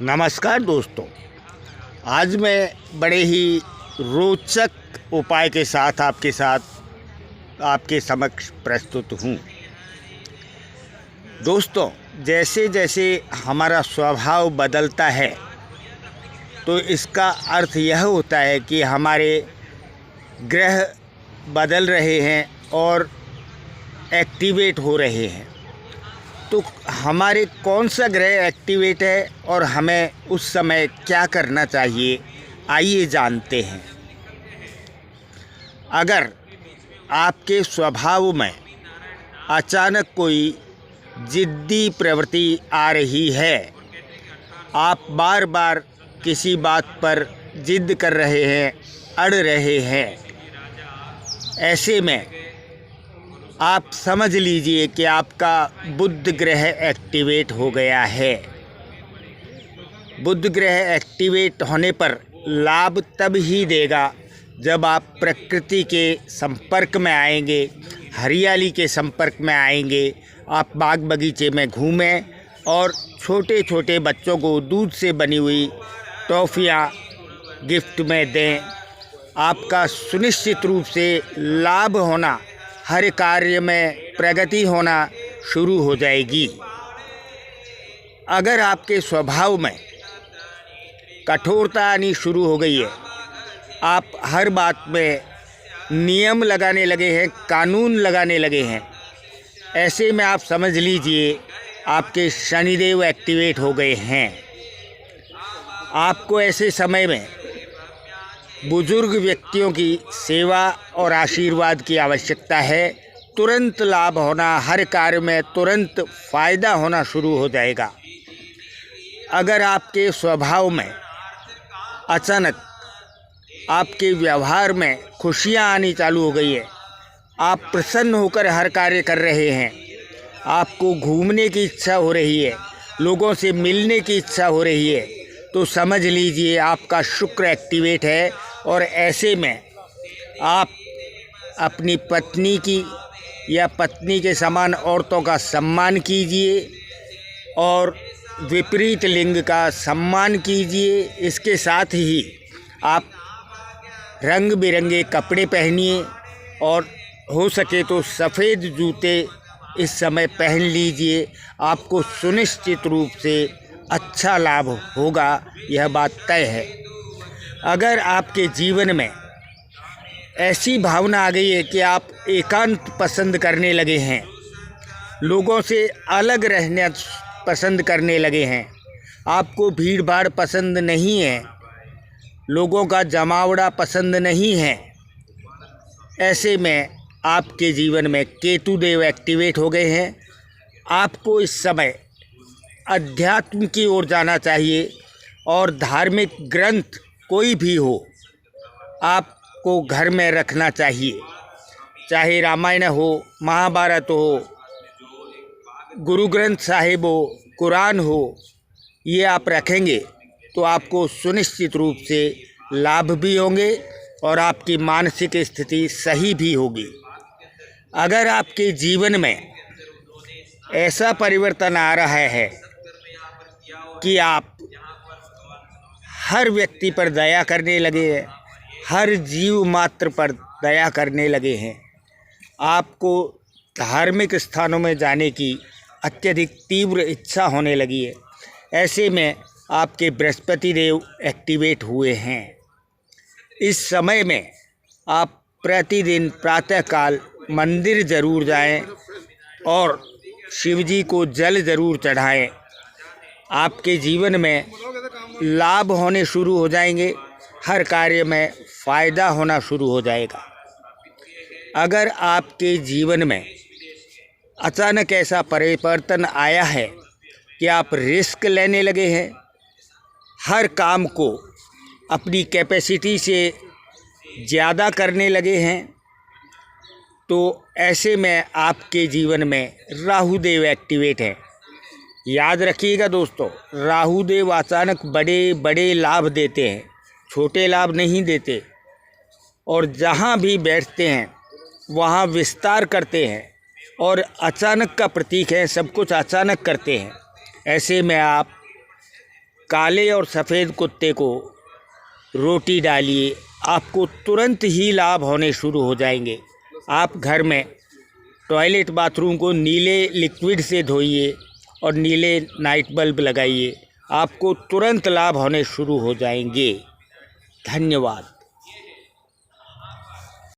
नमस्कार दोस्तों, आज मैं बड़े ही रोचक उपाय के साथ आपके समक्ष प्रस्तुत हूँ। दोस्तों, जैसे जैसे हमारा स्वभाव बदलता है तो इसका अर्थ यह होता है कि हमारे ग्रह बदल रहे हैं और एक्टिवेट हो रहे हैं। तो हमारे कौन सा ग्रह एक्टिवेट है और हमें उस समय क्या करना चाहिए, आइए जानते हैं। अगर आपके स्वभाव में अचानक कोई जिद्दी प्रवृत्ति आ रही है, आप बार बार किसी बात पर जिद कर रहे हैं, अड़ रहे हैं, ऐसे में आप समझ लीजिए कि आपका बुध ग्रह एक्टिवेट हो गया है। बुध ग्रह एक्टिवेट होने पर लाभ तब ही देगा जब आप प्रकृति के संपर्क में आएंगे, हरियाली के संपर्क में आएंगे। आप बाग बगीचे में घूमें और छोटे छोटे बच्चों को दूध से बनी हुई टॉफ़ियाँ गिफ्ट में दें। आपका सुनिश्चित रूप से लाभ होना, हर कार्य में प्रगति होना शुरू हो जाएगी। अगर आपके स्वभाव में कठोरता आनी शुरू हो गई है, आप हर बात में नियम लगाने लगे हैं, कानून लगाने लगे हैं, ऐसे में आप समझ लीजिए आपके शनिदेव एक्टिवेट हो गए हैं। आपको ऐसे समय में बुजुर्ग व्यक्तियों की सेवा और आशीर्वाद की आवश्यकता है। तुरंत लाभ होना, हर कार्य में तुरंत फ़ायदा होना शुरू हो जाएगा। अगर आपके स्वभाव में अचानक आपके व्यवहार में खुशियां आनी चालू हो गई है, आप प्रसन्न होकर हर कार्य कर रहे हैं, आपको घूमने की इच्छा हो रही है, लोगों से मिलने की इच्छा हो रही है, तो समझ लीजिए आपका शुक्र एक्टिवेट है। और ऐसे में आप अपनी पत्नी की या पत्नी के समान औरतों का सम्मान कीजिए और विपरीत लिंग का सम्मान कीजिए। इसके साथ ही आप रंग बिरंगे कपड़े पहनिए और हो सके तो सफ़ेद जूते इस समय पहन लीजिए। आपको सुनिश्चित रूप से अच्छा लाभ होगा, यह बात तय है। अगर आपके जीवन में ऐसी भावना आ गई है कि आप एकांत पसंद करने लगे हैं, लोगों से अलग रहना पसंद करने लगे हैं, आपको भीड़ भाड़ पसंद नहीं है, लोगों का जमावड़ा पसंद नहीं है, ऐसे में आपके जीवन में केतु देव एक्टिवेट हो गए हैं। आपको इस समय अध्यात्म की ओर जाना चाहिए और धार्मिक ग्रंथ कोई भी हो, आपको घर में रखना चाहिए। चाहे रामायण हो, महाभारत हो, गुरु ग्रंथ साहिब हो, कुरान हो, ये आप रखेंगे तो आपको सुनिश्चित रूप से लाभ भी होंगे और आपकी मानसिक स्थिति सही भी होगी। अगर आपके जीवन में ऐसा परिवर्तन आ रहा है कि आप हर व्यक्ति पर दया करने लगे हैं, हर जीव मात्र पर दया करने लगे हैं, आपको धार्मिक स्थानों में जाने की अत्यधिक तीव्र इच्छा होने लगी है, ऐसे में आपके बृहस्पति देव एक्टिवेट हुए हैं। इस समय में आप प्रतिदिन प्रातःकाल मंदिर ज़रूर जाएं और शिवजी को जल ज़रूर चढ़ाएं। आपके जीवन में लाभ होने शुरू हो जाएंगे, हर कार्य में फ़ायदा होना शुरू हो जाएगा। अगर आपके जीवन में अचानक ऐसा परिवर्तन आया है कि आप रिस्क लेने लगे हैं, हर काम को अपनी कैपेसिटी से ज़्यादा करने लगे हैं, तो ऐसे में आपके जीवन में राहु देव एक्टिवेट है। याद रखिएगा दोस्तों, राहु देव अचानक बड़े बड़े लाभ देते हैं, छोटे लाभ नहीं देते, और जहाँ भी बैठते हैं वहाँ विस्तार करते हैं और अचानक का प्रतीक है, सब कुछ अचानक करते हैं। ऐसे में आप काले और सफ़ेद कुत्ते को रोटी डालिए, आपको तुरंत ही लाभ होने शुरू हो जाएंगे। आप घर में टॉयलेट बाथरूम को नीले लिक्विड से धोइए और नीले नाइट बल्ब लगाइए, आपको तुरंत लाभ होने शुरू हो जाएंगे। धन्यवाद।